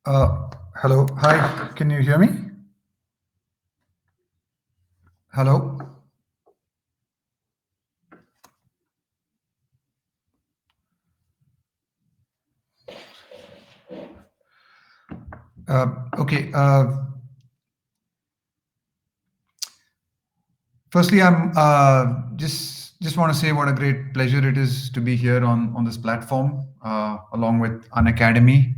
Hello. Hi. Can you hear me? Hello. Okay. Firstly, I'm just want to say what a great pleasure it is to be here on this platform, along with Unacademy.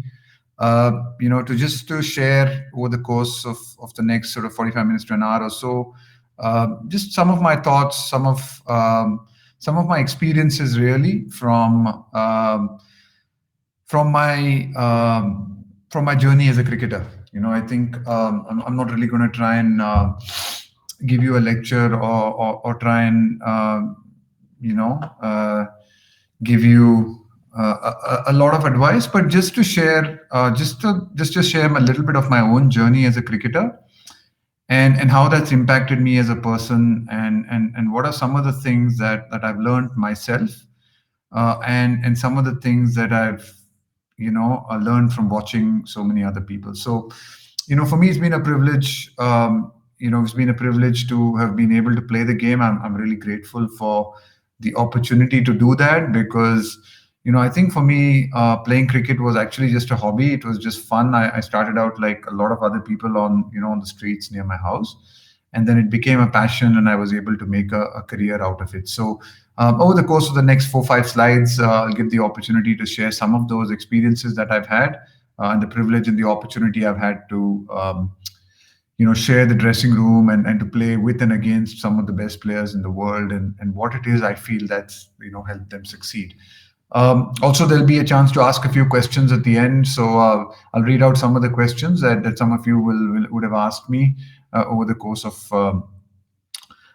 To share over the course of the next sort of 45 minutes to an hour or so, just some of my thoughts, some of my experiences, really from my from my journey as a cricketer. I think I'm not really going to try and give you a lecture or try and you know give you a lot of advice, but just to share, just to share a little bit of my own journey as a cricketer, and how that's impacted me as a person, and what are some of the things that I've learned myself, and some of the things that I've learned from watching so many other people. So, for me, it's been a privilege. It's been a privilege to have been able to play the game. I'm really grateful for the opportunity to do that, because I think for me, playing cricket was actually just a hobby. It was just fun. I started out like a lot of other people on the streets near my house, and then it became a passion, and I was able to make a career out of it. So over the course of the next 4 5 slides, I'll give the opportunity to share some of those experiences that I've had, and the privilege and the opportunity I've had to share the dressing room, and to play with and against some of the best players in the world, and what it is I feel that's helped them succeed. Also, there'll be a chance to ask a few questions at the end. So I'll read out some of the questions that some of you would have asked me over the course of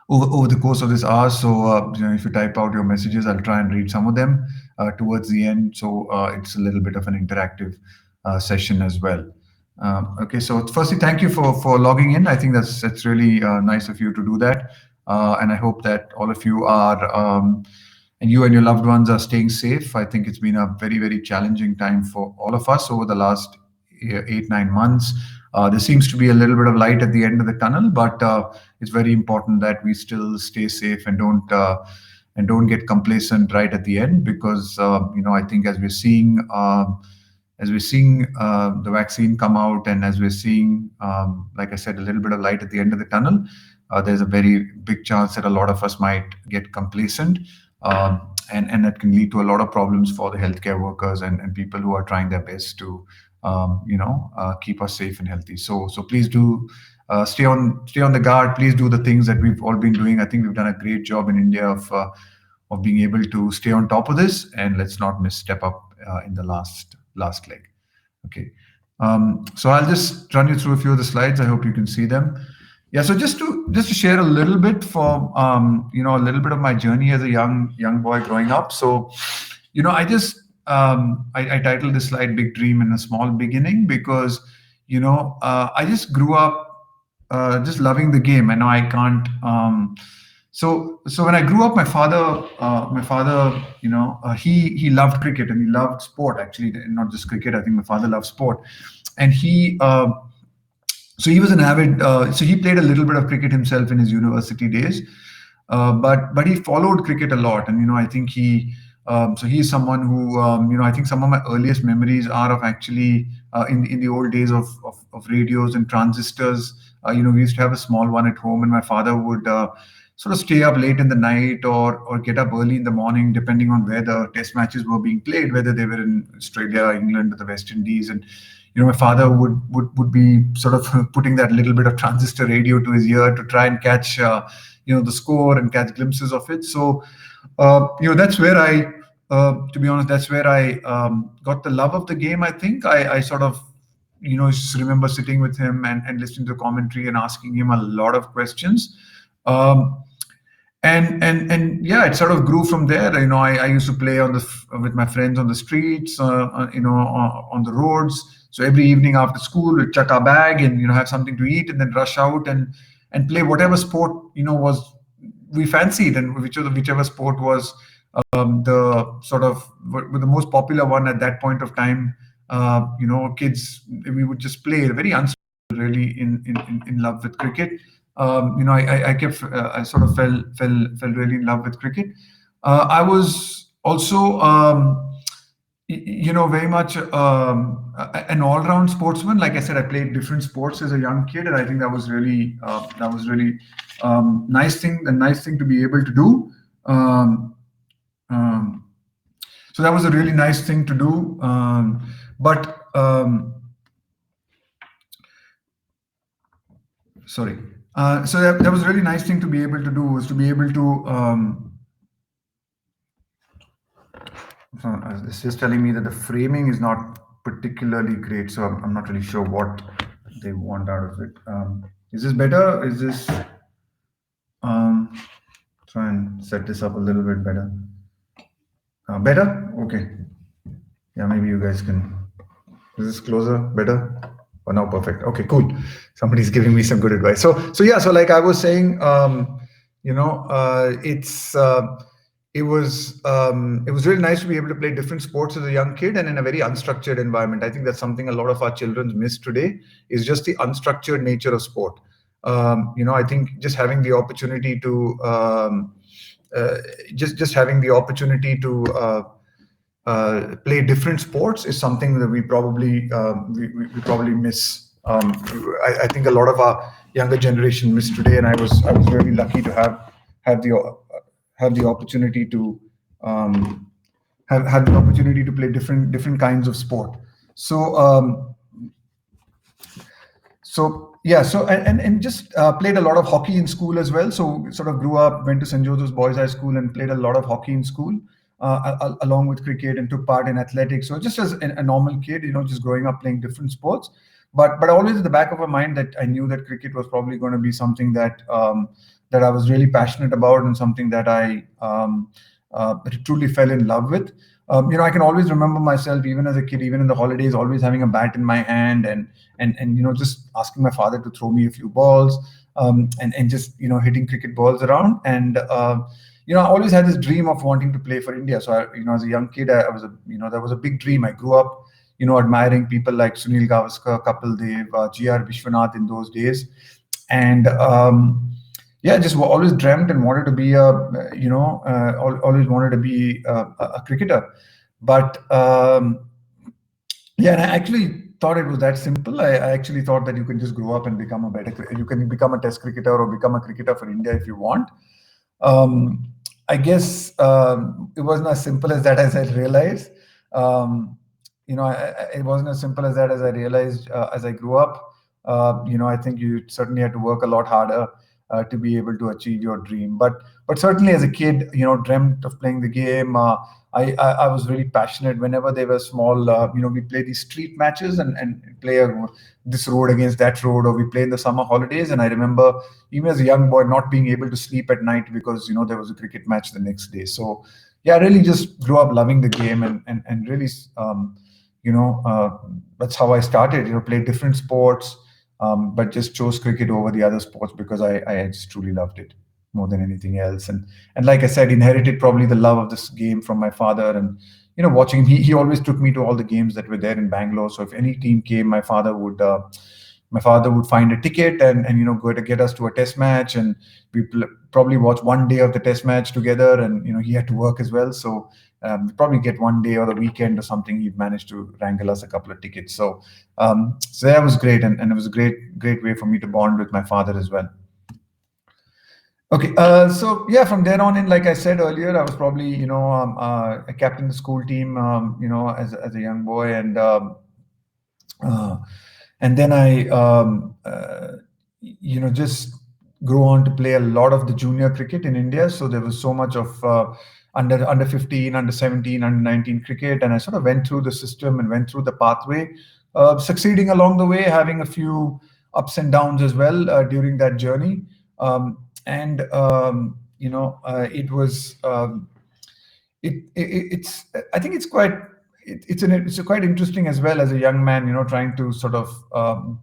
over the course of this hour. So if you type out your messages, I'll try and read some of them towards the end. So it's a little bit of an interactive session as well. Okay, so firstly, thank you for logging in. I think that's really nice of you to do that, and I hope that all of you are. And you and your loved ones are staying safe. I think it's been a very, very challenging time for all of us over the last 8 9 months. There seems to be a little bit of light at the end of the tunnel, but it's very important that we still stay safe and don't get complacent right at the end, because I think as we're seeing the vaccine come out, and as we're seeing, like I said, a little bit of light at the end of the tunnel, there's a very big chance that a lot of us might get complacent, and that can lead to a lot of problems for the healthcare workers and people who are trying their best to keep us safe and healthy. So please do stay on the guard. Please do the things that we've all been doing. I think we've done a great job in India of being able to stay on top of this, and let's not misstep up in the last leg. Okay. So I'll just run you through a few of the slides. I hope you can see them. Yeah. So just to share a little bit for a little bit of my journey as a young boy growing up. So I just I titled this slide "Big Dream in a Small Beginning" because I just grew up just loving the game. I know I can't. So when I grew up, my father, he loved cricket, and he loved sport, actually, not just cricket. I think my father loved sport, and he was an avid. So he played a little bit of cricket himself in his university days, but he followed cricket a lot, and I think so he's someone who I think some of my earliest memories are of actually in the old days of radios and transistors. We used to have a small one at home, and my father would sort of stay up late in the night or get up early in the morning, depending on where the test matches were being played, whether they were in Australia, England, or the West Indies. And my father would be sort of putting that little bit of transistor radio to his ear to try and catch the score and catch glimpses of it. So that's where to be honest, that's where I got the love of the game. I think I sort of just remember sitting with him and listening to commentary and asking him a lot of questions. And yeah, it sort of grew from there. I used to play with my friends on the streets, on the roads. So every evening after school, we'd chuck our bag and have something to eat, and then rush out and play whatever sport was we fancied, and whichever sport was the sort of the most popular one at that point of time kids, we would just play very really in love with cricket. I kept I sort of fell really in love with cricket. I was also very much an all-round sportsman. Like I said, I played different sports as a young kid, and I think that was really nice thing to be able to do. Um, um, so that was a really nice thing to do. But sorry. So that was a really nice thing to be able to do, was to be able to. It's just telling me that the framing is not particularly great, so I'm not really sure what they want out of it. Is this better? Is this um, try and set this up a little bit better? Better? Okay. Yeah, maybe you guys can. Is this closer? Better? Oh, now perfect. Okay, cool. Somebody's giving me some good advice. So yeah. So like I was saying, it was really nice to be able to play different sports as a young kid and in a very unstructured environment. I think that's something a lot of our children miss today, is just the unstructured nature of sport. I think just having the opportunity to just having the opportunity to play different sports is something that we probably miss. I think a lot of our younger generation miss today, and I was really lucky to have the opportunity to have the opportunity to play different kinds of sport. So yeah, so and just played a lot of hockey in school as well. So sort of grew up, went to St. Joseph's Boys High School, and played a lot of hockey in school, along with cricket, and took part in athletics. So just as a normal kid, just growing up playing different sports, but always at the back of my mind that I knew that cricket was probably going to be something that that I was really passionate about, and something that I truly fell in love with. I can always remember myself, even as a kid, even in the holidays, always having a bat in my hand, and just asking my father to throw me a few balls, and just hitting cricket balls around. And I always had this dream of wanting to play for India. So as a young kid, I was that was a big dream. I grew up admiring people like Sunil Gavaskar, Kapil Dev, G.R. Vishwanath in those days, and yeah, just always dreamt and wanted to be always wanted to be a cricketer. But yeah, and I actually thought it was that simple. I actually thought that you can just grow up and you can become a test cricketer or become a cricketer for India if you want. I guess it wasn't as simple as that, as I realized. It wasn't as simple as that, as I realized as I grew up. I think you certainly had to work a lot harder to be able to achieve your dream. But certainly as a kid, dreamt of playing the game. I was really passionate whenever they were small. We play these street matches and play this road against that road, or we play in the summer holidays. And I remember even as a young boy not being able to sleep at night because there was a cricket match the next day. So yeah, I really just grew up loving the game, and really that's how I started. Played different sports, but just chose cricket over the other sports because I just truly loved it more than anything else. And like I said, inherited probably the love of this game from my father. And watching him, he always took me to all the games that were there in Bangalore. So if any team came, my father would find a ticket and go to get us to a test match, and we probably watch one day of the test match together. And he had to work as well, so probably get one day or the weekend or something. He'd managed to wrangle us a couple of tickets. So that was great, and it was a great way for me to bond with my father as well. Okay, so yeah, from there on in, like I said earlier, I was probably I captained the school team as a young boy, and then I just grew on to play a lot of the junior cricket in India. So there was so much of under 15, under 17, under 19 cricket, and I sort of went through the system and went through the pathway, succeeding along the way, having a few ups and downs as well during that journey. It was it's I think it's quite it's quite interesting as well as a young man, trying to sort of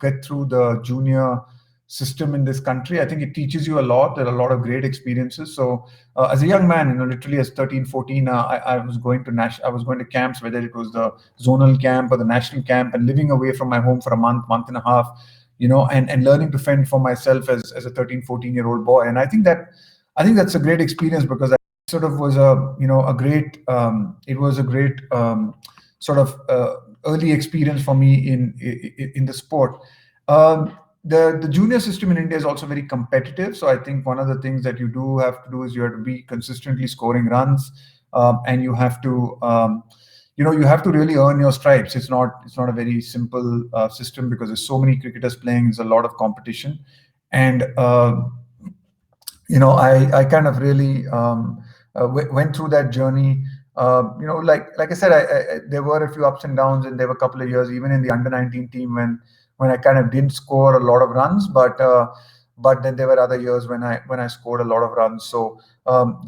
get through the junior system in this country. I think it teaches you a lot. There are a lot of great experiences. So as a young man, literally as 13, 14, I was going to I was going to camps, whether it was the zonal camp or the national camp, and living away from my home for a month and a half, and learning to fend for myself as a 13, 14-year-old boy. And I think that's a great experience, because that sort of was a great it was a great sort of early experience for me in the sport. The junior system in India is also very competitive. So I think one of the things that you do have to do is you have to be consistently scoring runs, and you have to you have to really earn your stripes. It's not a very simple system, because there's so many cricketers playing. There's a lot of competition, and I kind of really went through that journey. Like I said, there were a few ups and downs, and there were a couple of years, even in the under-19 team, when I kind of didn't score a lot of runs, but then there were other years when I scored a lot of runs. So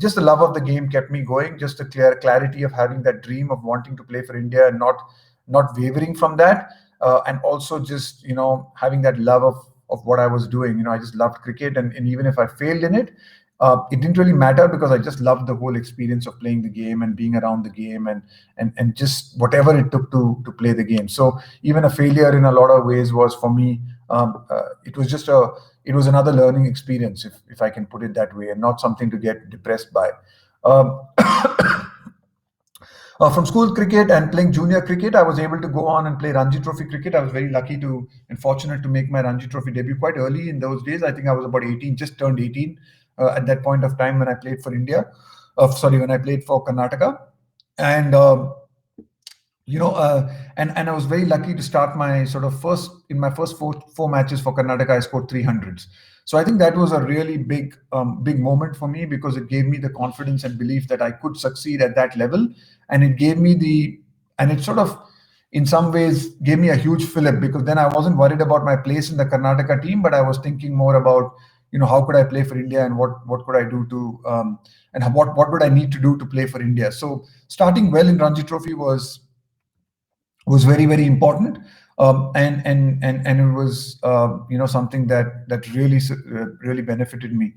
just the love of the game kept me going. Just the clarity of having that dream of wanting to play for India and not wavering from that, and also just having that love of what I was doing. I just loved cricket, and even if I failed in it, it didn't really matter, because I just loved the whole experience of playing the game and being around the game, and just whatever it took to play the game. So even a failure in a lot of ways was, for me, it was another learning experience, if I can put it that way, and not something to get depressed by. From school cricket and playing junior cricket, I was able to go on and play Ranji Trophy cricket. I was very lucky and fortunate to make my Ranji Trophy debut quite early in those days. I think I was about 18, just turned 18 at that point of time when I played for India. When I played for Karnataka. And and I was very lucky to start my in my first four matches for Karnataka, I scored 300s. So I think that was a really big moment for me, because it gave me the confidence and belief that I could succeed at that level, and it gave me it sort of, in some ways, gave me a huge fillip, because then I wasn't worried about my place in the Karnataka team, but I was thinking more about how could I play for India, and what could I do to and what would I need to do to play for India. So starting well in Ranji Trophy was very, very important, and it was something that really benefited me.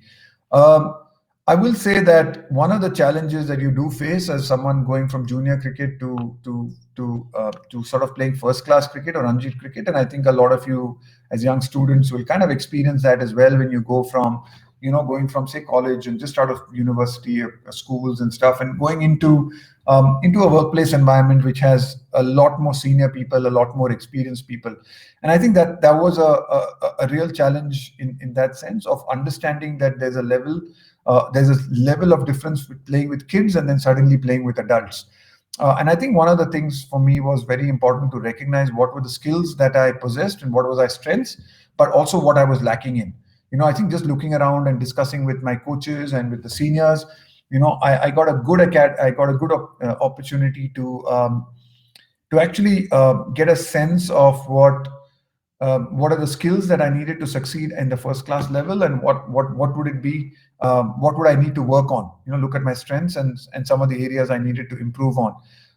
I will say that one of the challenges that you do face as someone going from junior cricket to sort of playing first class cricket or Ranji cricket, and I think a lot of you as young students will kind of experience that as well, when you go from say college and just out of university or schools and stuff, and going into a workplace environment which has a lot more senior people, a lot more experienced people. And I think that was a real challenge in that sense of understanding that there's a level of difference with playing with kids and then suddenly playing with adults. And I think one of the things for me was very important to recognize what were the skills that I possessed and what was my strengths, but also what I was lacking in. I think just looking around and discussing with my coaches and with the seniors, I got a good opportunity to actually get a sense of what are the skills that I needed to succeed in the first class level, and what would it be, what would I need to work on, look at my strengths and some of the areas I needed to improve on.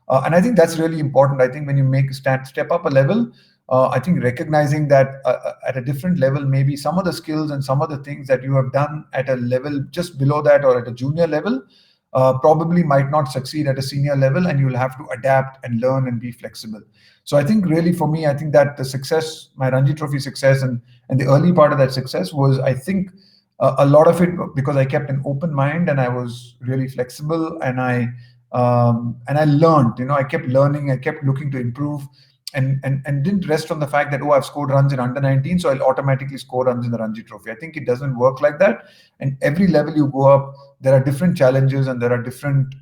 And I think that's really important. I think when you step up a level, I think recognizing that at a different level, maybe some of the skills and some of the things that you have done at a level just below that or at a junior level probably might not succeed at a senior level, and you'll have to adapt and learn and be flexible. So I think really for me, I think that the success, my Ranji Trophy success and the early part of that success was, I think, a lot of it because I kept an open mind and I was really flexible, and I learned, I kept learning, I kept looking to improve, and didn't rest on the fact that, I've scored runs in under 19, so I'll automatically score runs in the Ranji Trophy. I think it doesn't work like that. And every level you go up, there are different challenges and there are different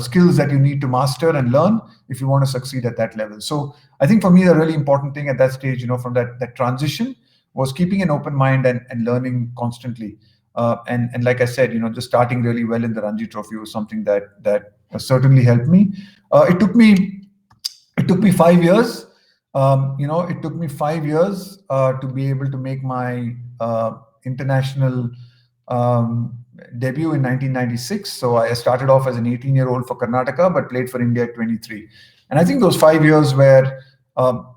skills that you need to master and learn if you want to succeed at that level. So I think for me, the really important thing at that stage, from that transition, was keeping an open mind and learning constantly. And like I said, just starting really well in the Ranji Trophy was something that certainly helped me. It took me 5 years. It took me 5 years to be able to make my international debut in 1996. So I started off as an 18-year-old for Karnataka, but played for India at 23. And I think those 5 years were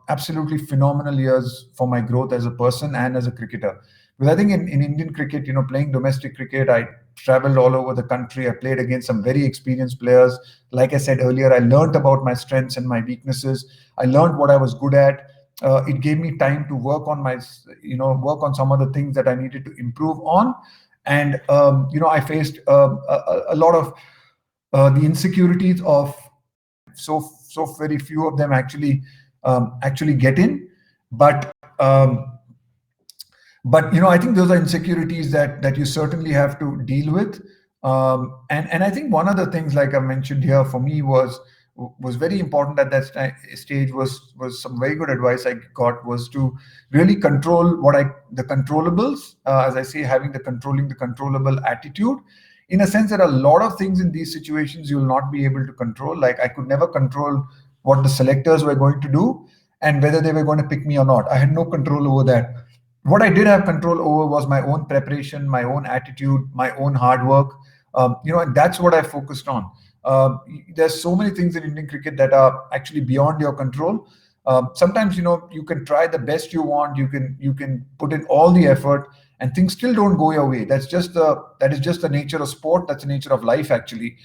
Absolutely phenomenal years for my growth as a person and as a cricketer. Because I think in Indian cricket, playing domestic cricket, I traveled all over the country. I played against some very experienced players. Like I said earlier, I learned about my strengths and my weaknesses. I learned what I was good at. It gave me time to work on work on some of the things that I needed to improve on. And I faced a lot of the insecurities of so very few of them actually get in, but I think those are insecurities that you certainly have to deal with. And I think one of the things, like I mentioned here, for me was very important at that stage was some very good advice I got, was to really control the controllables, as I say, having controlling the controllable attitude, in a sense that a lot of things in these situations you'll not be able to control. Like, I could never control what the selectors were going to do and whether they were going to pick me or not. I had no control over that. What I did have control over was my own preparation, my own attitude, my own hard work. And that's what I focused on. There's so many things in Indian cricket that are actually beyond your control. Sometimes, you can try the best you want, you can put in all the effort, and things still don't go your way. That is just the nature of sport. That's the nature of life, actually.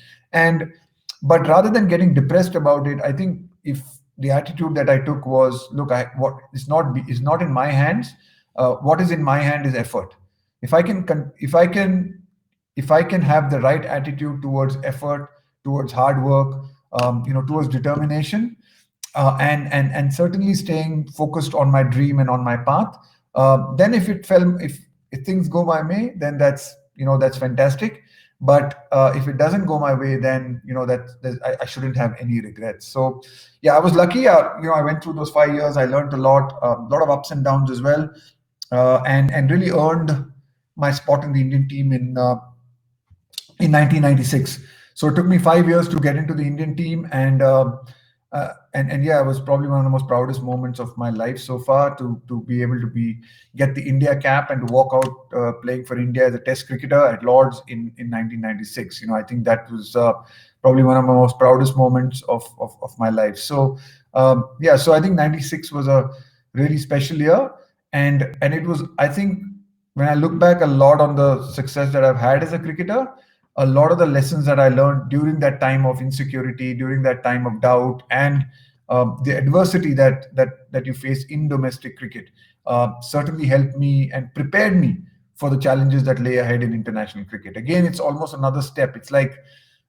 But rather than getting depressed about it, I think if the attitude that I took was, look, what is not in my hands. What is in my hand is effort. If I can have the right attitude towards effort, towards hard work, towards determination, and certainly staying focused on my dream and on my path, then if things go my way, then that's fantastic. But if it doesn't go my way, then I shouldn't have any regrets. So yeah, I was lucky. I went through those 5 years. I learned a lot of ups and downs as well, and really earned my spot in the Indian team in 1996. So it took me 5 years to get into the Indian team, and yeah, it was probably one of the most proudest moments of my life so far, to be able to get the India cap and to walk out playing for India as a Test cricketer at Lords in 1996. I think that was probably one of my most proudest moments of my life. So yeah, so I think 96 was a really special year, and it was, I think, when I look back a lot on the success that I've had as a cricketer, a lot of the lessons that I learned during that time of insecurity, during that time of doubt, and the adversity that you face in domestic cricket, certainly helped me and prepared me for the challenges that lay ahead in international cricket. Again, it's almost another step. It's like,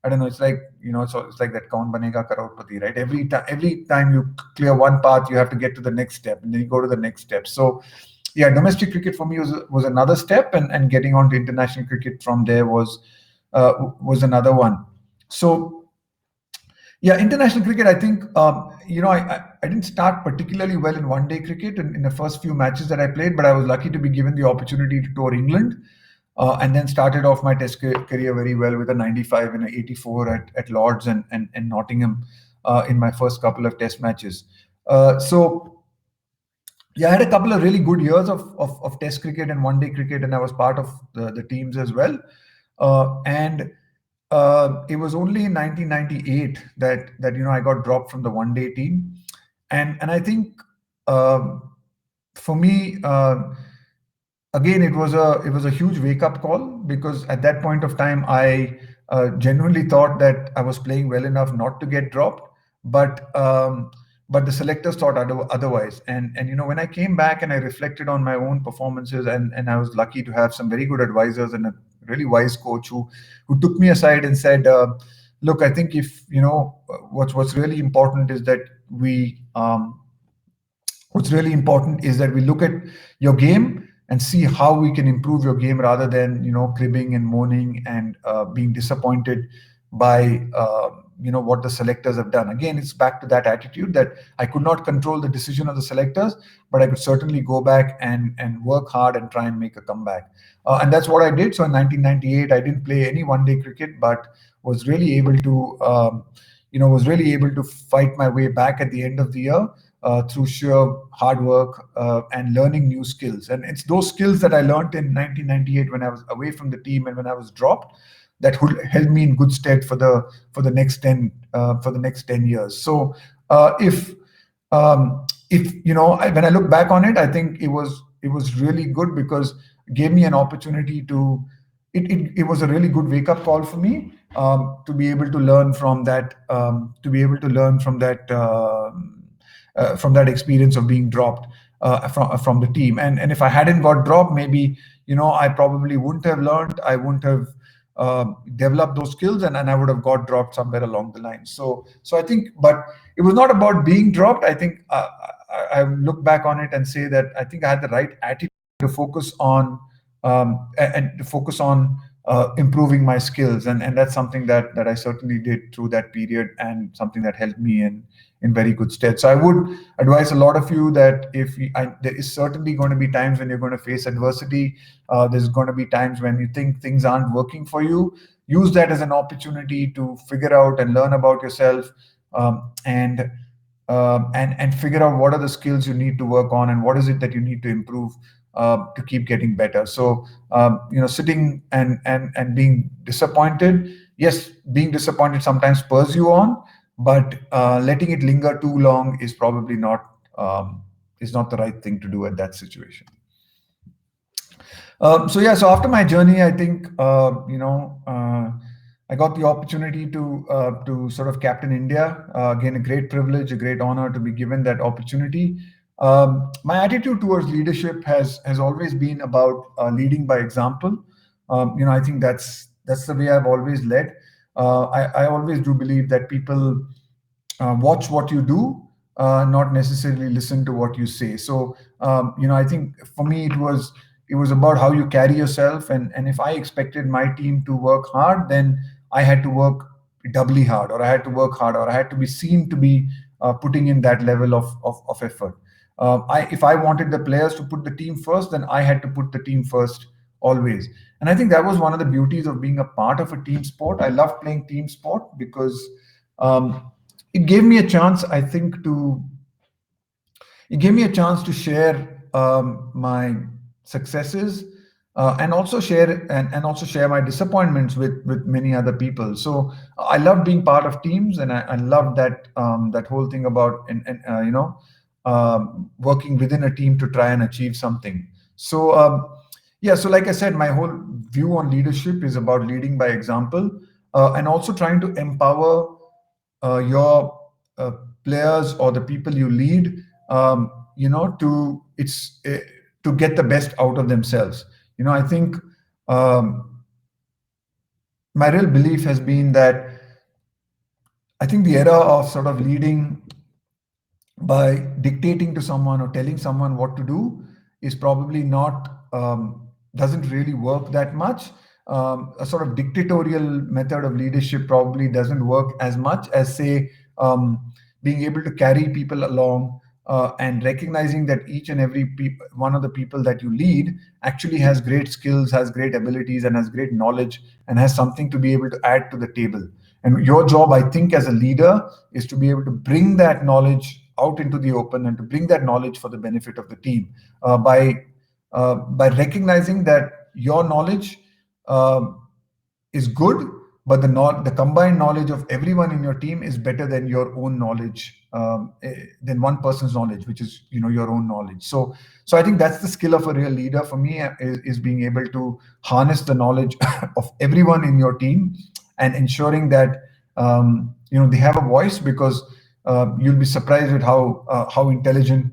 I don't know, it's like, it's like that Kaun Banega Crorepati, right? Every time you clear one path, you have to get to the next step, and then you go to the next step. So yeah, domestic cricket for me was another step, and getting on to international cricket from there was another one. So yeah, international cricket, I think, I didn't start particularly well in one-day cricket in the first few matches that I played, but I was lucky to be given the opportunity to tour England, and then started off my Test career very well with a 95 and an 84 at Lords and Nottingham in my first couple of Test matches. So yeah, I had a couple of really good years of Test cricket and one-day cricket, and I was part of the teams as well. And it was only in 1998 that I got dropped from the one-day team, and I think for me, again, it was a huge wake-up call, because at that point of time I genuinely thought that I was playing well enough not to get dropped, but the selectors thought otherwise. And when I came back and I reflected on my own performances, and I was lucky to have some very good advisors and a really wise coach who took me aside and said, look, I think if what's really important is that we look at your game and see how we can improve your game, rather than cribbing and moaning and being disappointed by what the selectors have done. Again, it's back to that attitude that I could not control the decision of the selectors, but I could certainly go back and work hard and try and make a comeback. And that's what I did. So in 1998, I didn't play any one-day cricket, but was really able to fight my way back at the end of the year through sheer hard work and learning new skills. And it's those skills that I learned in 1998 when I was away from the team and when I was dropped, that held me in good stead for the next 10 years. So if if when I look back on it, I think it was really good because it gave me an opportunity to it was a really good wake up call for me, to be able to learn from that, from that experience of being dropped from the team. And if I hadn't got dropped, maybe I probably wouldn't have learned, I wouldn't have developed those skills, and I would have got dropped somewhere along the line. So I think, but it was not about being dropped. I think I look back on it and say that I think I had the right attitude to focus on, and to focus on improving my skills, and that's something that I certainly did through that period, and something that helped me in very good stead. So I would advise a lot of you that there is certainly going to be times when you're going to face adversity. There's going to be times when you think things aren't working for you. Use that as an opportunity to figure out and learn about yourself, and figure out what are the skills you need to work on, and what is it that you need to improve to keep getting better. So sitting and being disappointed, yes, being disappointed sometimes spurs you on, but letting it linger too long is probably not, is not the right thing to do at that situation. So after my journey, I think I got the opportunity to sort of captain India. Again, a great privilege, a great honor to be given that opportunity. My attitude towards leadership has always been about leading by example. I think that's the way I've always led. I always do believe that people watch what you do, not necessarily listen to what you say. So I think for me it was about how you carry yourself, and if I expected my team to work hard, then I had to work doubly hard, or I had to work hard, or I had to be seen to be putting in that level of effort. If I wanted the players to put the team first, then I had to put the team first always. And I think that was one of the beauties of being a part of a team sport. I love playing team sport because it gave me a chance, I think, to share my successes, and also share my disappointments with many other people. So I love being part of teams, and I love that whole thing about working within a team to try and achieve something. So so like I said, my whole view on leadership is about leading by example, and also trying to empower your players, or the people you lead, to get the best out of themselves. I think my real belief has been that I think the era of sort of leading by dictating to someone or telling someone what to do is probably not, doesn't really work that much. A sort of dictatorial method of leadership probably doesn't work as much as, say, being able to carry people along, and recognizing that each and every one of the people that you lead actually has great skills, has great abilities, and has great knowledge, and has something to be able to add to the table. And your job, I think, as a leader, is to be able to bring that knowledge out into the open, and to bring that knowledge for the benefit of the team, by recognizing that your knowledge is good, but the combined knowledge of everyone in your team is better than your own knowledge, than one person's knowledge, which is your own knowledge. So I think that's the skill of a real leader for me, is being able to harness the knowledge of everyone in your team, and ensuring that they have a voice, because you'll be surprised at how intelligent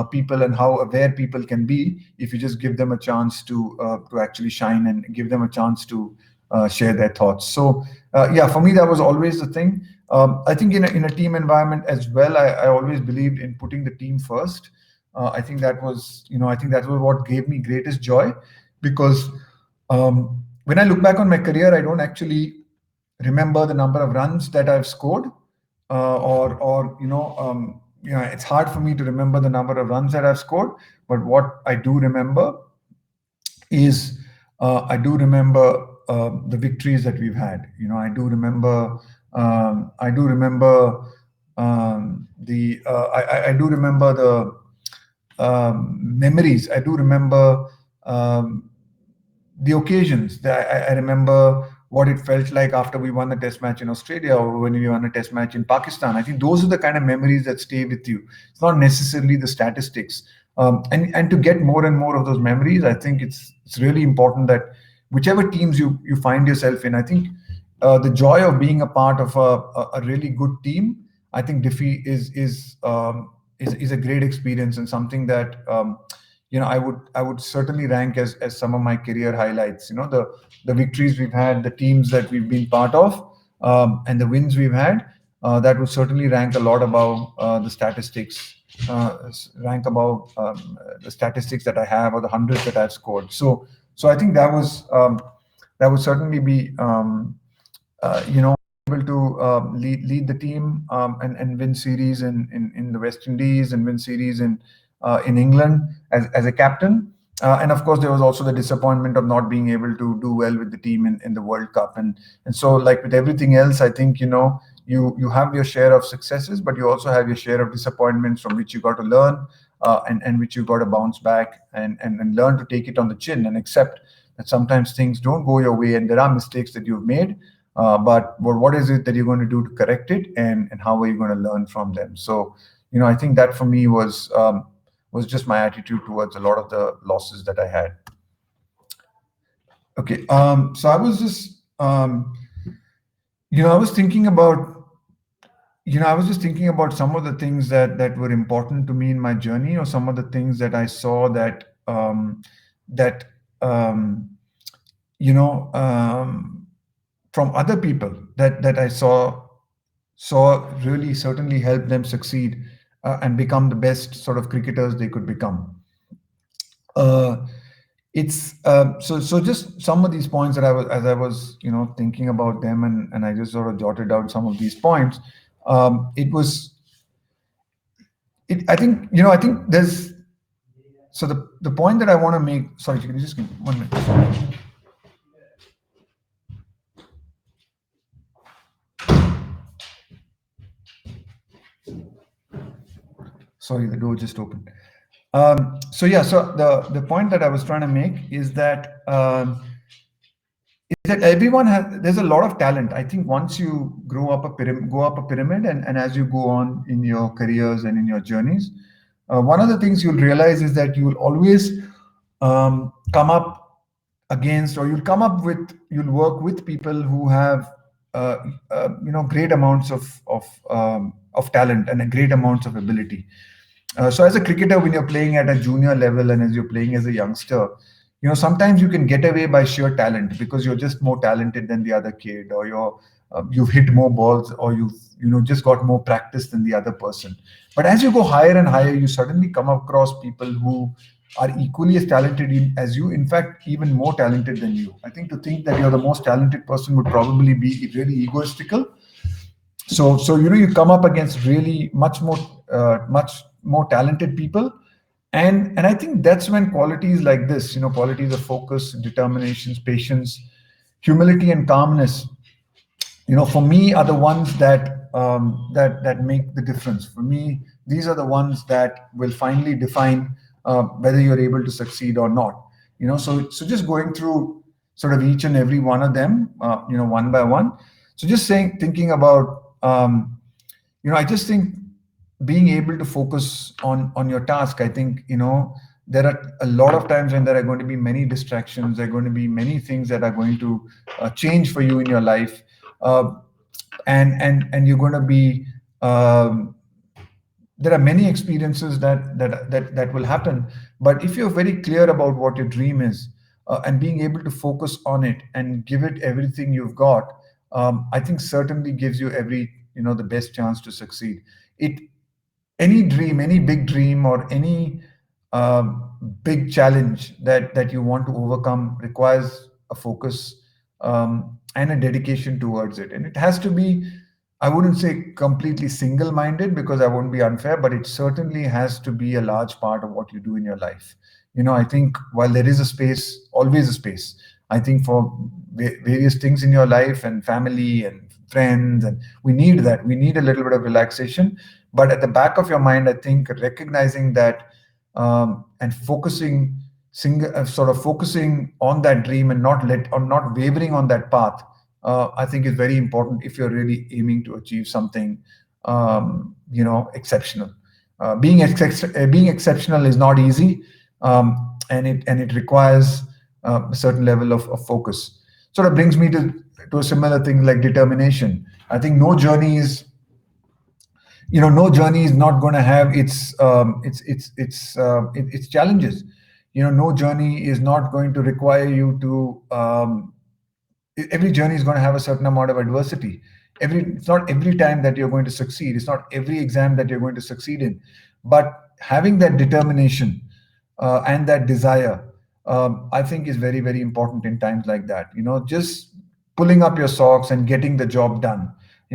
people and how aware people can be if you just give them a chance to actually shine, and give them a chance to share their thoughts. So for me, that was always the thing. I think in a team environment as well, I always believed in putting the team first. I think that was what gave me greatest joy, because when I look back on my career, I don't actually remember the number of runs that I've scored, it's hard for me to remember the number of runs that I've scored. But what I do remember is, I do remember the victories that we've had. I do remember the memories. I do remember the occasions. I remember what it felt like after we won the test match in Australia or when we won a test match in Pakistan. I think those are the kind of memories that stay with you. It's not necessarily the statistics. And to get more and more of those memories, I think it's really important that whichever teams you find yourself in, I think the joy of being a part of a really good team, I think defeat is a great experience and something that I would certainly rank as some of my career highlights. The victories we've had, the teams that we've been part of, and the wins we've had, that would certainly rank a lot above the statistics. Rank above the statistics that I have or the hundreds that I've scored. So I think that would certainly be able to lead the team and win series in the West Indies and win series in England as a captain. And of course, there was also the disappointment of not being able to do well with the team in the World Cup. And so, like with everything else, I think you have your share of successes, but you also have your share of disappointments from which you got to learn and which you got to bounce back and learn to take it on the chin and accept that sometimes things don't go your way and there are mistakes that you've made. But what is it that you're going to do to correct it, and how are you going to learn from them? So, I think that for me was just my attitude towards a lot of the losses that I had. Okay, so I was just, I was thinking about, some of the things that were important to me in my journey, or some of the things that I saw that from other people that I saw really certainly help them succeed and become the best sort of cricketers they could become. It's so just some of these points that I was thinking about them, and I just sort of jotted down some of these points. I think there's, so the point that I want to make. Sorry, can you just give me 1 minute? Sorry, the door just opened. So the point that I was trying to make is that everyone there's a lot of talent. I think once you go up a pyramid, and as you go on in your careers and in your journeys, one of the things you'll realize is that you will always come up against, or you'll work with people who have great amounts of talent and a great amounts of ability. So as a cricketer, when you're playing at a junior level and as you're playing as a youngster, sometimes you can get away by sheer talent because you're just more talented than the other kid, or you've hit more balls, or you've just got more practice than the other person. But as you go higher and higher, you suddenly come across people who are equally as talented as you, in fact, even more talented than you. I think to think that you're the most talented person would probably be really egoistical. So you come up against really much more talented people, and I think that's when qualities like this, qualities of focus, determination, patience, humility, and calmness, for me are the ones that make the difference. For me, these are the ones that will finally define whether you're able to succeed or not. So just going through sort of each and every one of them, one by one. So just thinking about, I just think being able to focus on your task. I think, there are a lot of times when there are going to be many distractions. There are going to be many things that are going to change for you in your life, and you're going to be. There are many experiences that will happen, but if you're very clear about what your dream is, and being able to focus on it and give it everything you've got, I think certainly gives you the best chance to succeed. Any dream, any big dream, or any big challenge that you want to overcome requires a focus and a dedication towards it. And it has to be, I wouldn't say completely single-minded because I won't be unfair, but it certainly has to be a large part of what you do in your life. I think while there is a space, always a space, I think for various things in your life and family and friends, and we need that. We need a little bit of relaxation. But at the back of your mind, I think recognizing that and focusing on that dream and not wavering on that path I think is very important if you're really aiming to achieve something, exceptional. Being exceptional is not easy, and it requires a certain level of focus. So that brings me to a similar thing like determination. I think no journey is not going to have its challenges. No journey is not going to require you to every journey is going to have a certain amount of adversity. It's not every time that you're going to succeed. It's not every exam that you're going to succeed in. But having that determination and that desire, I think is very, very important in times like that. Just pulling up your socks and getting the job done.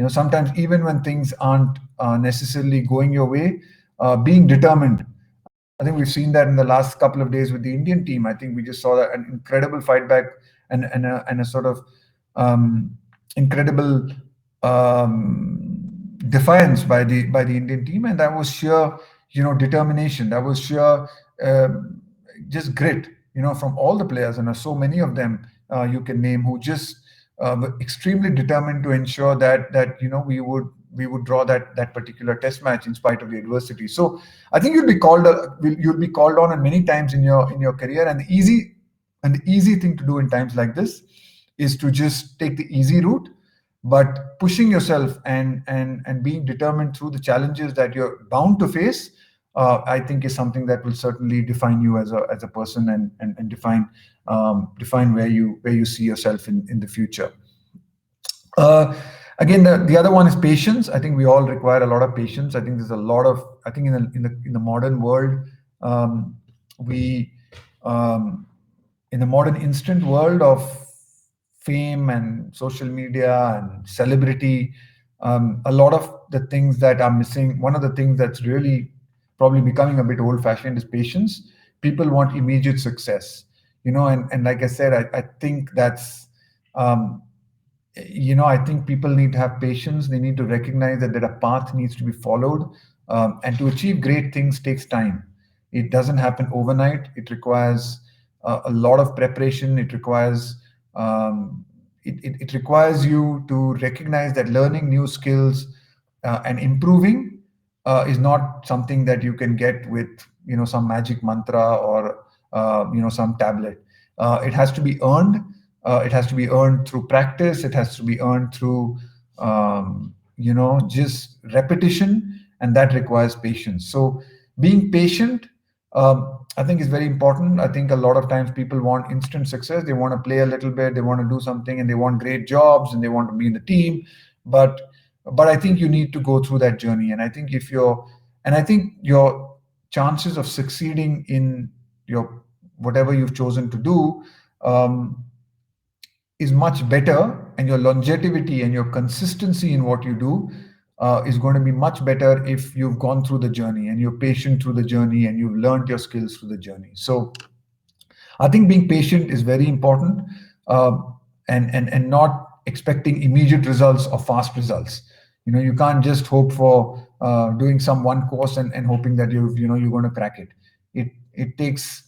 Sometimes even when things aren't necessarily going your way, being determined. I think we've seen that in the last couple of days with the Indian team. I think we just saw that an incredible fight back and a sort of incredible defiance by the Indian team, and that was sheer determination. That was sheer just grit from all the players, and there are so many of them you can name who just were extremely determined to ensure that we would draw that particular test match in spite of the adversity. So I think you'll be called on many times in your career, and the easy thing to do in times like this is to just take the easy route, but pushing yourself and being determined through the challenges that you're bound to face. I think is something that will certainly define you as a person, and define where you see yourself in the future. Uh, Again, the other one is patience. I think we all require a lot of patience. I think there's a lot of. I think in the modern world, we in the modern instant world of fame and social media and celebrity, a lot of the things that are missing. One of the things that's really probably becoming a bit old-fashioned is patience. People want immediate success, and like I said, I think that's um, I think people need to have patience. They need to recognize that a path needs to be followed, and to achieve great things takes time. It doesn't happen overnight. It requires a lot of preparation. It requires you to recognize that learning new skills and improving is not something that you can get with some magic mantra or some tablet. It has to be earned. It has to be earned through practice. It has to be earned through just repetition, and that requires patience. So being patient, I think, is very important. I think a lot of times people want instant success. They want to play a little bit, they want to do something, and they want great jobs, and they want to be in the team. But I think you need to go through that journey. And I think your chances of succeeding in your whatever you've chosen to do is much better, and your longevity and your consistency in what you do is going to be much better if you've gone through the journey and you're patient through the journey and you've learned your skills through the journey. So I think being patient is very important, and not expecting immediate results or fast results. You can't just hope for doing some one course and hoping that you're going to crack it. It takes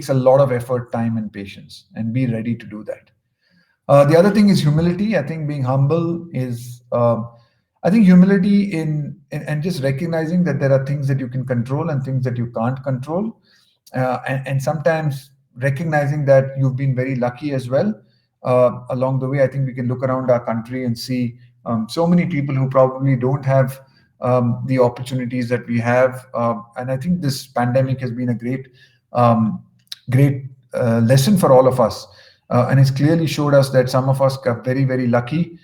a lot of effort, time, and patience, and be ready to do that. The other thing is humility. I think being humble is, I think humility and just recognizing that there are things that you can control and things that you can't control, and sometimes recognizing that you've been very lucky as well along the way. I think we can look around our country and see so many people who probably don't have the opportunities that we have, and I think this pandemic has been a great lesson for all of us. And it's clearly showed us that some of us got very, very lucky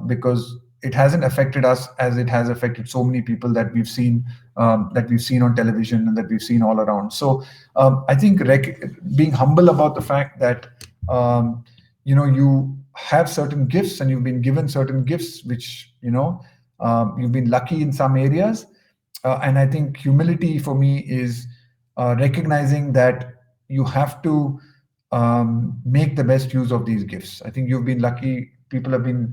because it hasn't affected us as it has affected so many people that we've seen on television and that we've seen all around. So I think being humble about the fact that you have certain gifts and you've been given certain gifts, which you've been lucky in some areas, and I think humility for me is recognizing that you have to make the best use of these gifts. I think you've been lucky. People have been.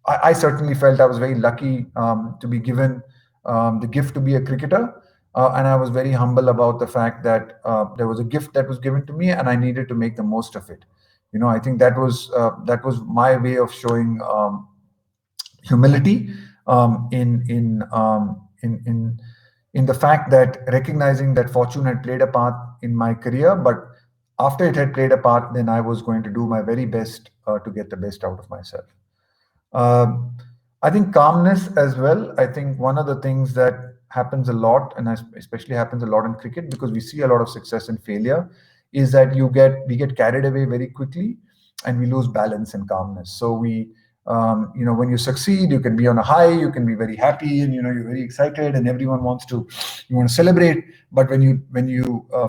I certainly felt I was very lucky to be given the gift to be a cricketer, and I was very humble about the fact that there was a gift that was given to me, and I needed to make the most of it. I think that was my way of showing humility, in the fact that recognizing that fortune had played a part in my career, but after it had played a part, then I was going to do my very best to get the best out of myself. Um, I think calmness as well. I think one of the things that happens a lot, and especially happens a lot in cricket, because we see a lot of success and failure, is that we get carried away very quickly, and we lose balance and calmness. So when you succeed, you can be on a high, you can be very happy, and you're very excited, and everyone you want to celebrate. But when you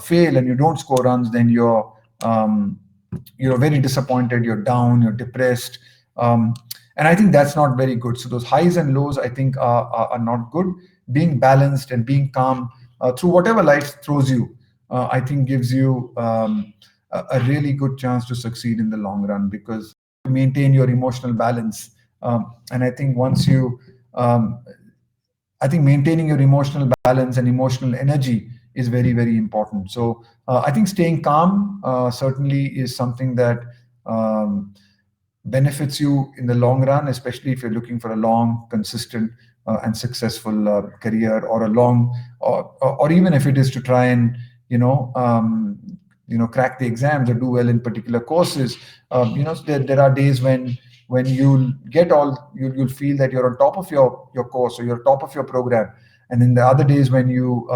fail and you don't score runs, then you're very disappointed, you're down, you're depressed, and I think that's not very good. So those highs and lows, I think, are not good. Being balanced and being calm through whatever life throws you, I think gives you a really good chance to succeed in the long run, because you maintain your emotional balance. And um, I think maintaining your emotional balance and emotional energy is very, very important. So I think staying calm certainly is something that benefits you in the long run, especially if you're looking for a long, consistent, and successful career, or a long, or even if it is to try and crack the exams or do well in particular courses. There are days when you'll feel that you're on top of your course, or you're top of your program, and then the other days when you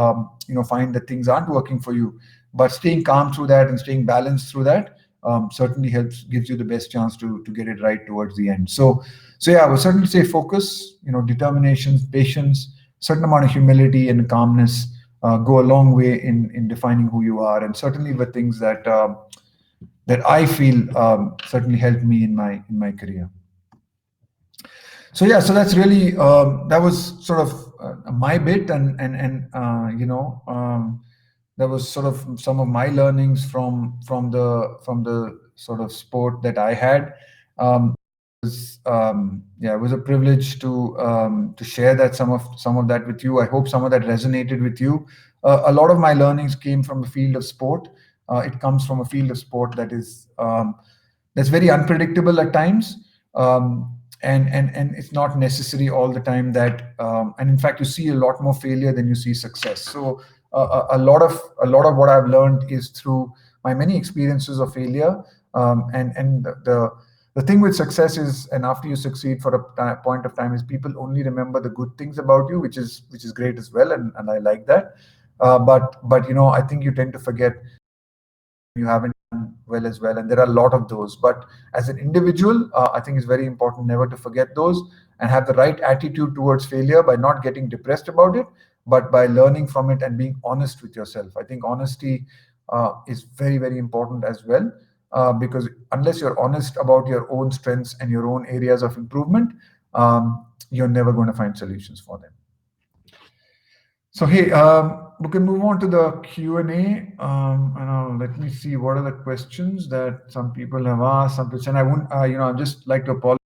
find that things aren't working for you. But staying calm through that and staying balanced through that certainly gives you the best chance to get it right towards the end. So yeah, I would certainly say focus, determination, patience, certain amount of humility and calmness go a long way in defining who you are, and certainly the things that I feel certainly helped me in my career. So yeah, so that's really that was sort of my bit, and that was sort of some of my learnings from the sort of sport that I had. Yeah, it was a privilege to share that some of that with you. I hope some of that resonated with you. A lot of my learnings came from the field of sport. It comes from a field of sport that's very unpredictable at times, and it's not necessary all the time that. And in fact, you see a lot more failure than you see success. So a lot of what I've learned is through my many experiences of failure, and the thing with success is, and after you succeed for a point of time, is people only remember the good things about you, which is great as well, and I like that. But I think you tend to forget you haven't done well as well, and there are a lot of those. But as an individual, I think it's very important never to forget those, and have the right attitude towards failure by not getting depressed about it, but by learning from it and being honest with yourself. I think honesty is very, very important as well, because unless you're honest about your own strengths and your own areas of improvement, you're never going to find solutions for them. So hey, we can move on to the Q&A, let me see what are the questions that some people have asked. And I won't, I'd just like to apologize,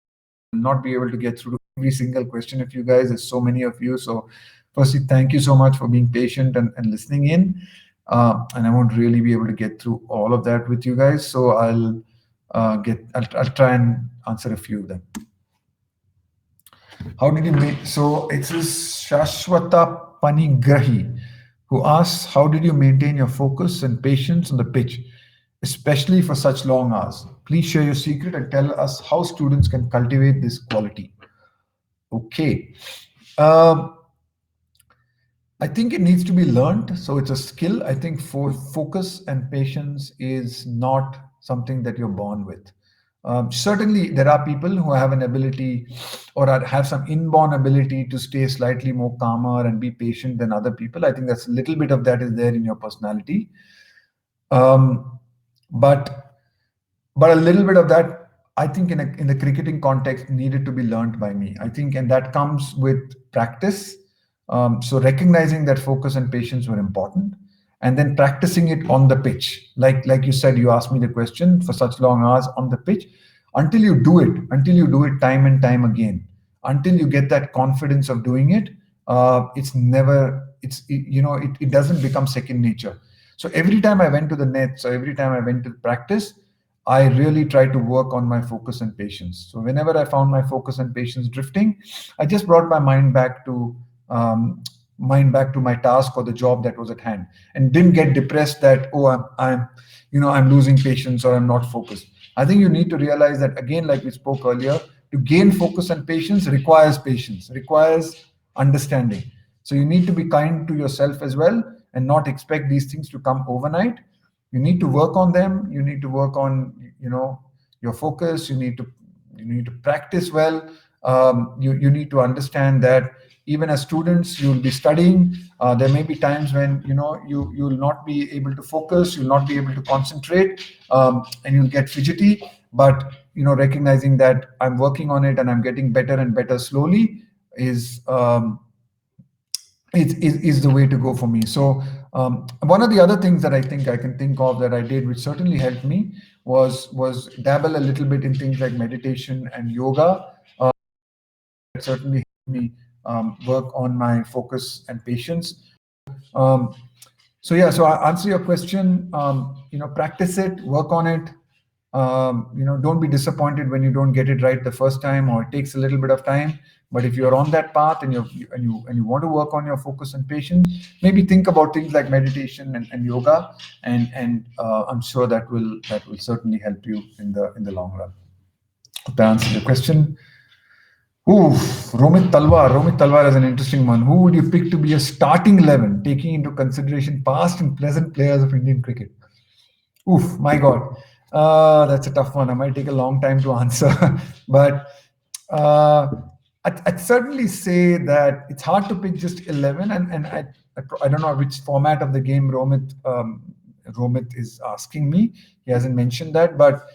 not be able to get through to every single question of you guys. There's so many of you. So firstly, thank you so much for being patient and listening in. And I won't really be able to get through all of that with you guys. So I'll try and answer a few of them. How did you make? So it's this Shashwata Panigrahi who asks, how did you maintain your focus and patience on the pitch, especially for such long hours? Please share your secret and tell us how students can cultivate this quality. Okay. I think it needs to be learned. So it's a skill. I think for focus and patience is not something that you're born with. Certainly, there are people who have an ability or have some inborn ability to stay slightly more calmer and be patient than other people. I think that's a little bit of that is there in your personality. But a little bit of that, I think, in the cricketing context, needed to be learned by me. I think, and that comes with practice. So recognizing that focus and patience were important, and then practicing it on the pitch. Like you said, you asked me the question, for such long hours on the pitch, until you do it time and time again, until you get that confidence of doing it. It doesn't become second nature. So every time I went to the nets, or every time I went to practice, I really try to work on my focus and patience. So whenever I found my focus and patience drifting, I just brought my um, mind back to my task or the job that was at hand, and didn't get depressed that, oh, I'm losing patience or I'm not focused. I think you need to realize that, again, like we spoke earlier, to gain focus and patience, requires understanding. So you need to be kind to yourself as well, and not expect these things to come overnight. You need to work on them. You need to work on, your focus. You need to practice well. You need to understand that even as students, you'll be studying. There may be times when you'll not be able to focus, you'll not be able to concentrate, and you'll get fidgety. But recognizing that I'm working on it and I'm getting better and better slowly is is the way to go for me. So one of the other things that I think I can think of that I did, which certainly helped me, was dabble a little bit in things like meditation and yoga. That certainly helped me work on my focus and patience. Um, so yeah, so I answer your question. Practice it, work on it. Don't be disappointed when you don't get it right the first time, or it takes a little bit of time. But if you're on that path and you want to work on your focus and patience, maybe think about things like meditation and yoga, and I'm sure that will certainly help you in the long run. Hope that answers your question. Ooh, Romit Talwar. Romit Talwar is an interesting one. Who would you pick to be a starting 11, taking into consideration past and present players of Indian cricket? Oof, my God. That's a tough one. I might take a long time to answer. But uh, I'd certainly say that it's hard to pick just 11. And I don't know which format of the game Romit is asking me. He hasn't mentioned that. But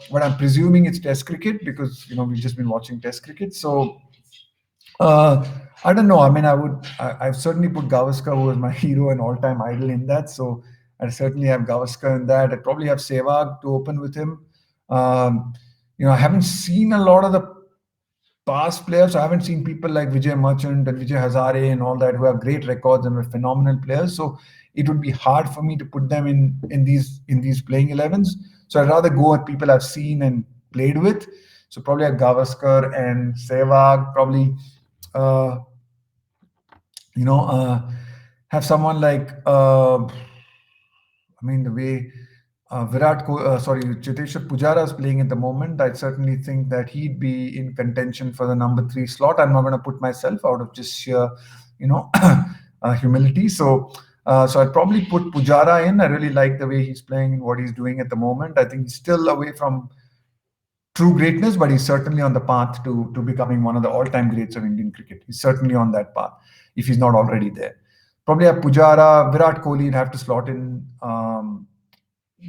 what I'm presuming it's Test cricket, because, we've just been watching Test cricket. So uh, I don't know. I mean, I've certainly put Gavaskar, who is my hero and all-time idol, in that. So I certainly have Gavaskar in that. I'd probably have Sehwag to open with him. Um, I haven't seen a lot of the past players. I haven't seen people like Vijay Merchant and Vijay Hazare and all that, who have great records and were phenomenal players. So it would be hard for me to put them in these playing 11s. So I'd rather go at people I've seen and played with. So probably a Gavaskar and Sehwag. Probably uh, you know have someone like the way Chiteshwar Pujara is playing at the moment. I certainly think that he'd be in contention for the number 3 slot. I'm not going to put myself out of just sheer, humility. So I'd probably put Pujara in. I really like the way he's playing and what he's doing at the moment. I think he's still away from true greatness, but he's certainly on the path to becoming one of the all-time greats of Indian cricket. He's certainly on that path, if he's not already there. Probably a Pujara, Virat Kohli would have to slot in,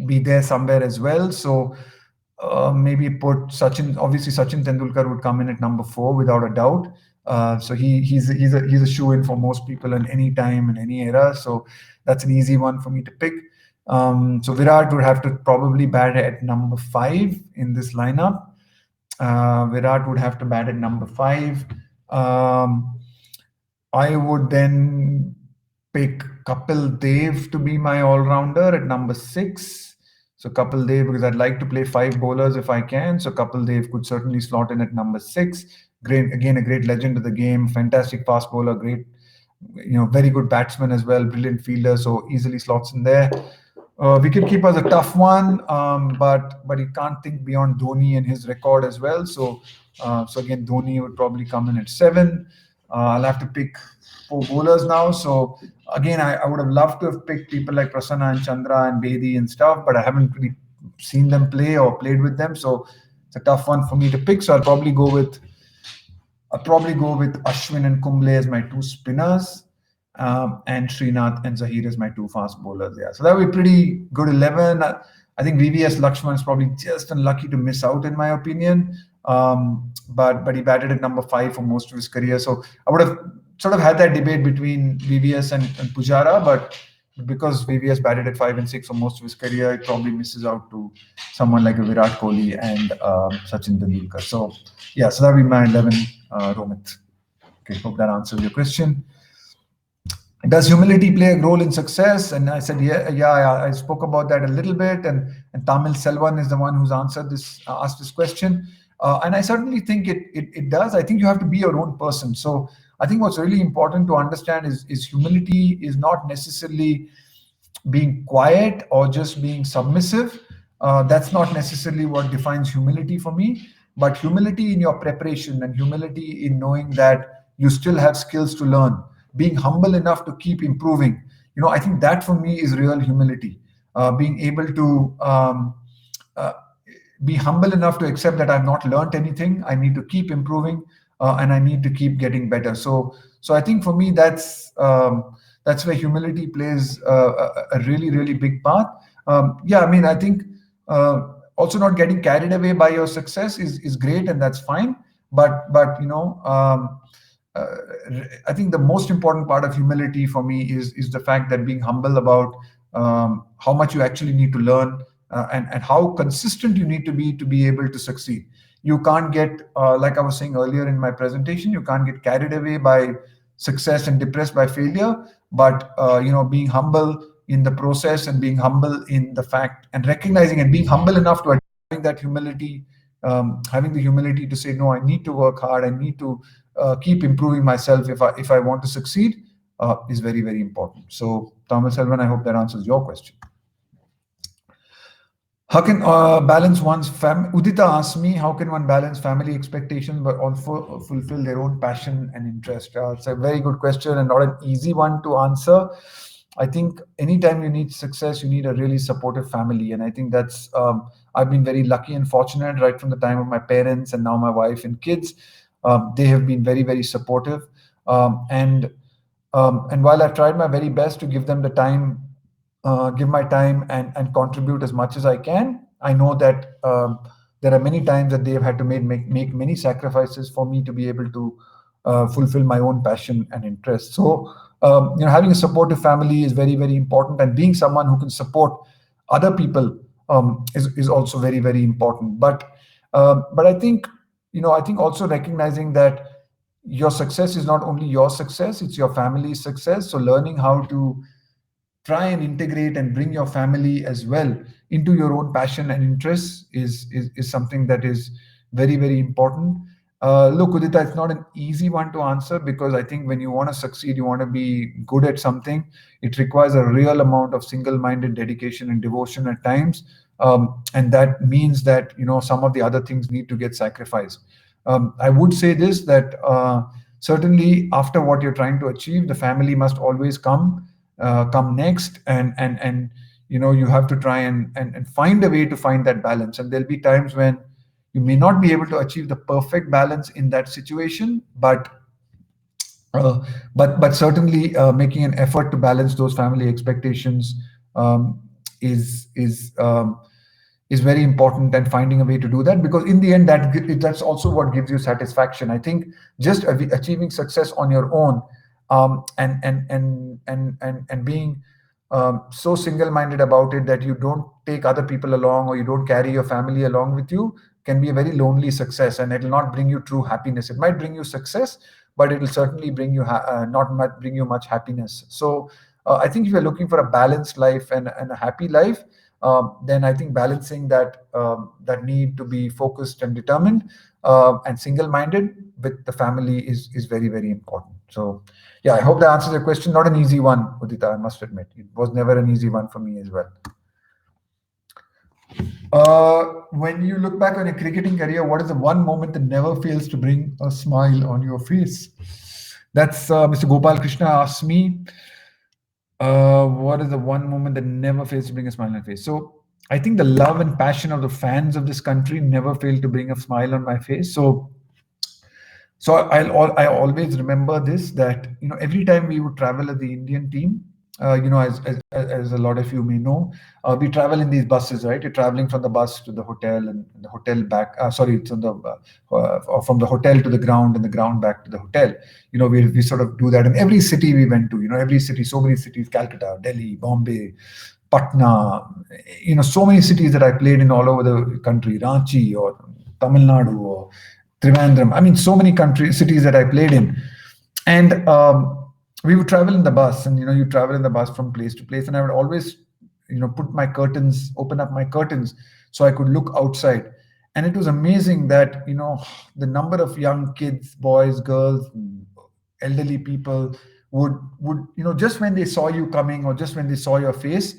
be there somewhere as well. So maybe put Sachin. Obviously, Sachin Tendulkar would come in at number 4 without a doubt. So he's a shoe-in for most people in any time and any era. So that's an easy one for me to pick. So Virat would have to probably bat at number 5 in this lineup. Virat would have to bat at number 5. I would then pick Kapil Dev to be my all-rounder at number 6. So Kapil Dev, because I'd like to play 5 bowlers if I can. So Kapil Dev could certainly slot in at number 6. Great, again, a great legend of the game, fantastic fast bowler, great, very good batsman as well, brilliant fielder, so easily slots in there. Wicketkeeper is a tough one, but you can't think beyond Dhoni and his record as well. So again, Dhoni would probably come in at 7. I'll have to pick 4 bowlers now. So again, I would have loved to have picked people like Prasanna and Chandra and Bedi and stuff, but I haven't really seen them play or played with them. So it's a tough one for me to pick. So I'll probably go with Ashwin and Kumble as my 2 spinners, and Srinath and Zahir as my 2 fast bowlers. Yeah, so that would be pretty good 11. I think VVS Lakshman is probably just unlucky to miss out, in my opinion. But he batted at number 5 for most of his career. So I would have sort of had that debate between VVS and Pujara, but because VVS batted at 5 and 6 for most of his career, it probably misses out to someone like a Virat Kohli and Sachin Tendulkar. So yeah, so that would be my 11, Romit. Okay, hope that answers your question. Does humility play a role in success? And I said, yeah. I spoke about that a little bit. And Tamil Selvan is the one who's answered this, asked this question. And I certainly think it does. I think you have to be your own person. So I think what's really important to understand is humility is not necessarily being quiet or just being submissive. That's not necessarily what defines humility for me, but humility in your preparation and humility in knowing that you still have skills to learn, being humble enough to keep improving. I think that for me is real humility. Being able to uh, be humble enough to accept that I've not learned anything. I need to keep improving, and I need to keep getting better. So I think for me that's where humility plays a really really big part. Yeah, I mean I think also not getting carried away by your success is great, and that's fine. But uh, I think the most important part of humility for me is the fact that being humble about how much you actually need to learn, and how consistent you need to be able to succeed. You can't get, like I was saying earlier in my presentation, you can't get carried away by success and depressed by failure. But being humble in the process, and being humble in the fact, and recognizing and being humble enough to having that humility, having the humility to say, no, I need to work hard. I need to keep improving myself if I want to succeed, is very very important. So Thomas Elvan, I hope that answers your question. How can balance one's Udita asked me, how can one balance family expectations but also fulfill their own passion and interest? It's a very good question and not an easy one to answer. I think anytime you need success, you need a really supportive family. And I think that's, I've been very lucky and fortunate right from the time of my parents and now my wife and kids. They have been very, very supportive. And while I've tried my very best to give them the time, give my time and contribute as much as I can, I know that there are many times that they have had to make many sacrifices for me to be able to fulfill my own passion and interest. So having a supportive family is very very important, and being someone who can support other people is also very very important. But I think I think also recognizing that your success is not only your success, it's your family's success. So learning how to try and integrate and bring your family as well into your own passion and interests is something that is very very important. Look, Udita, it's not an easy one to answer, because I think when you want to succeed, you want to be good at something, it requires a real amount of single-minded dedication and devotion at times, and that means that some of the other things need to get sacrificed. I would say this, that certainly after what you're trying to achieve, the family must always come next, and you have to try and find a way to find that balance. And there'll be times when you may not be able to achieve the perfect balance in that situation, but certainly making an effort to balance those family expectations is very important, and finding a way to do that, because in the end that's also what gives you satisfaction. I think just achieving success on your own, and being so single-minded about it that you don't take other people along, or you don't carry your family along with you, can be a very lonely success, and it will not bring you true happiness. It might bring you success, but it will certainly bring you bring you much happiness. So I think if you're looking for a balanced life and a happy life, then I think balancing that need to be focused and determined and single-minded with the family is very very important. So yeah, I hope that answers your question. Not an easy one, Udita, I must admit. It was never an easy one for me as well. When you look back on your cricketing career, what is the one moment that never fails to bring a smile on your face? That's Mr. Gopal Krishna asked me. What is the one moment that never fails to bring a smile on my face? So I think the love and passion of the fans of this country never fail to bring a smile on my face. So I always remember this, that every time we would travel as the Indian team, as a lot of you may know, we travel in these buses, right? You're traveling from the bus to the hotel, and the hotel back. Sorry, it's from the hotel to the ground, and the ground back to the hotel. We sort of do that in every city we went to. Every city, so many cities: Calcutta, Delhi, Bombay, Patna. So many cities that I played in all over the country: Ranchi or Tamil Nadu or Trivandrum. I mean, so many cities that I played in, and we would travel in the bus, and you travel in the bus from place to place, and I would always put my curtains, open up my curtains so I could look outside. And it was amazing that the number of young kids, boys, girls, elderly people would just when they saw you coming, or just when they saw your face,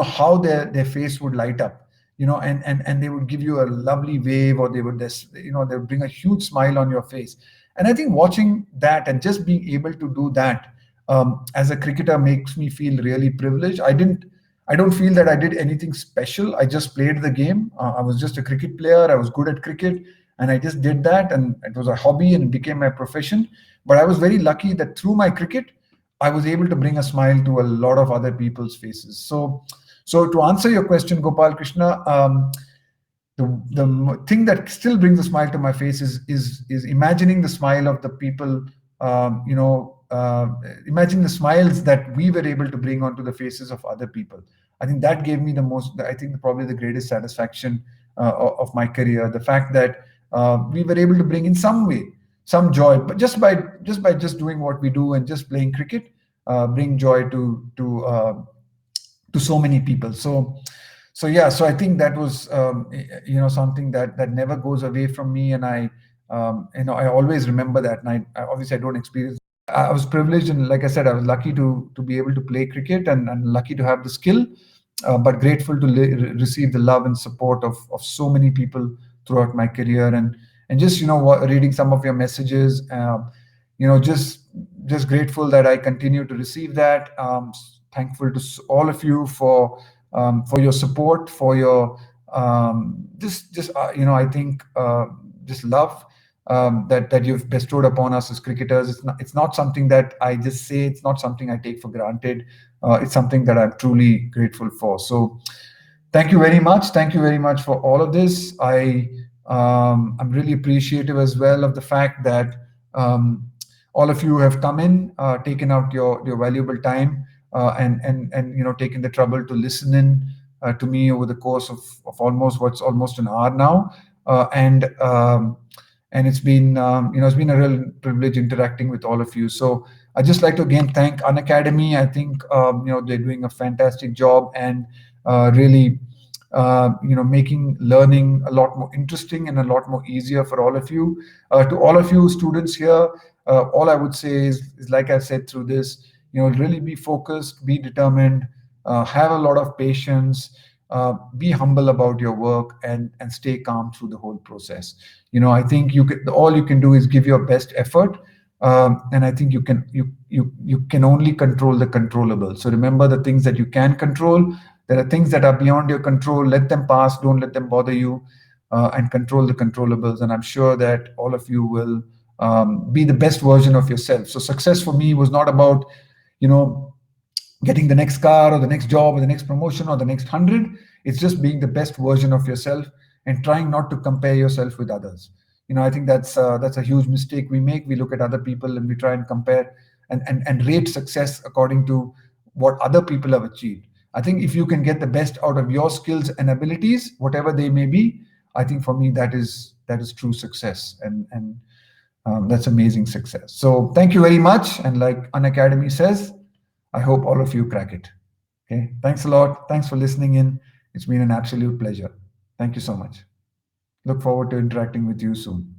how their face would light up, and they would give you a lovely wave, or they would just they would bring a huge smile on your face. And I think watching that and just being able to do that, as a cricketer, makes me feel really privileged. I don't feel that I did anything special. I just played the game. I was just a cricket player. I was good at cricket, and I just did that, and it was a hobby, and it became my profession. But I was very lucky that through my cricket, I was able to bring a smile to a lot of other people's faces. So to answer your question, Gopal Krishna, the thing that still brings a smile to my face is imagining the smile of the people. Imagine the smiles that we were able to bring onto the faces of other people. I think that gave me the most. I think probably the greatest satisfaction of my career. The fact that we were able to bring in some way some joy, but just doing what we do and just playing cricket, bring joy to so many people. So yeah, so I think that was something that never goes away from me, and I always remember that. And I obviously I don't experience. I was privileged, and like I said, I was lucky to be able to play cricket, and lucky to have the skill, but grateful to receive the love and support of so many people throughout my career. And just reading some of your messages, just grateful that I continue to receive that. Thankful to all of you for your support, for your I think just love that you've bestowed upon us as cricketers. It's not something that I just say. It's not something I take for granted. It's something that I'm truly grateful for. So thank you very much. Thank you very much for all of this. I'm really appreciative as well of the fact that all of you have come in, taken out your valuable time, and taken the trouble to listen in to me over the course of almost an hour now. And it's been a real privilege interacting with all of you. So I just like to again thank Unacademy. I think they're doing a fantastic job, and really making learning a lot more interesting and a lot more easier for all of you. To all of you students here, all I would say is like I said through this, really be focused, be determined, have a lot of patience, be humble about your work, and stay calm through the whole process. I think all you can do is give your best effort, and I think you can only control the controllable. So remember the things that you can control. There are things that are beyond your control. Let them pass. Don't let them bother you, and control the controllables. And I'm sure that all of you will be the best version of yourself. So success for me was not about, getting the next car or the next job or the next promotion or the next 100. It's just being the best version of yourself and trying not to compare yourself with others. I think that's a huge mistake we make. We look at other people and we try and compare and rate success according to what other people have achieved. I think if you can get the best out of your skills and abilities, whatever they may be, I think for me that is true success, and that's amazing success. So thank you very much, and like Unacademy says, I hope all of you crack it. Okay, thanks a lot. Thanks for listening in. It's been an absolute pleasure. Thank you so much. Look forward to interacting with you soon.